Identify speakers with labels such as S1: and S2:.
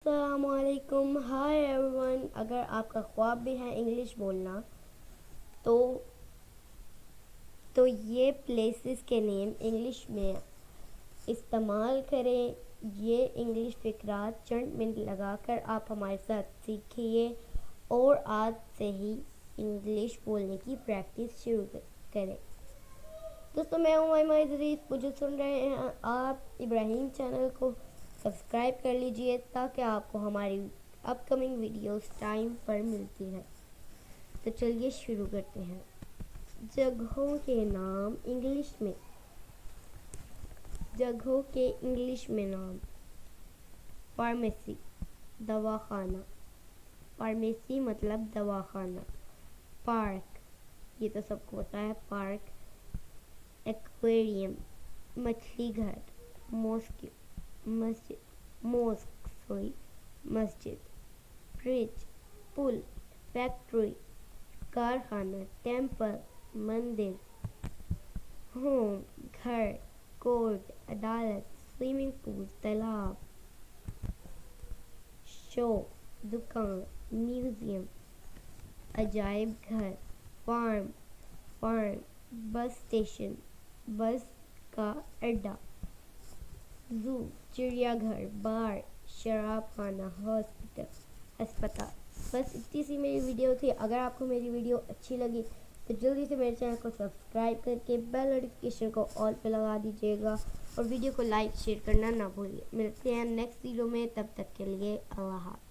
S1: السلام علیکم. High every one. اگر آپ کا خواب بھی ہے انگلش بولنا تو یہ پلیسز کے نیم انگلش میں استعمال کریں. یہ انگلش فقرات چند منٹ لگا کر آپ ہمارے ساتھ سیکھیے اور آج سے ہی انگلش بولنے کی پریکٹس شروع کریں. دوستوں میں ہوں مائمہ عزیز. مجھے سن رہے ہیں آپ ابراہیم چینل کو سبسکرائب کر لیجئے تاکہ آپ کو ہماری اپ کمنگ ویڈیوز ٹائم پر ملتی ہے. تو چلیے شروع کرتے ہیں. جگہوں کے نام انگلش میں نام. فارمیسی دواخانہ. فارمیسی مطلب دواخانہ. پارک یہ تو سب کو پتا ہے پارک. ایکویریم مچھلی گھر. مسجد. برج پل. فیکٹری کارخانہ. ٹیمپل مندر. ہوم گھر. کورٹ عدالت. سوئمنگ پول تالاب. شو دکان. میوزیم عجائب گھر. فارم بس اسٹیشن بس کا اڈا. زو چڑیا گھر. بار شراب خانہ. ہسپتال. بس اتنی سی میری ویڈیو تھی. اگر آپ کو میری ویڈیو اچھی لگی تو جلدی سے میرے چینل کو سبسکرائب کر کے بیل نوٹیفیکیشن کو آل پہ لگا دیجیے گا اور ویڈیو کو لائک شیئر کرنا نہ بھولیے. ملتے ہیں نیکسٹ ویڈیو میں. تب تک کے لیے اللہ حافظ.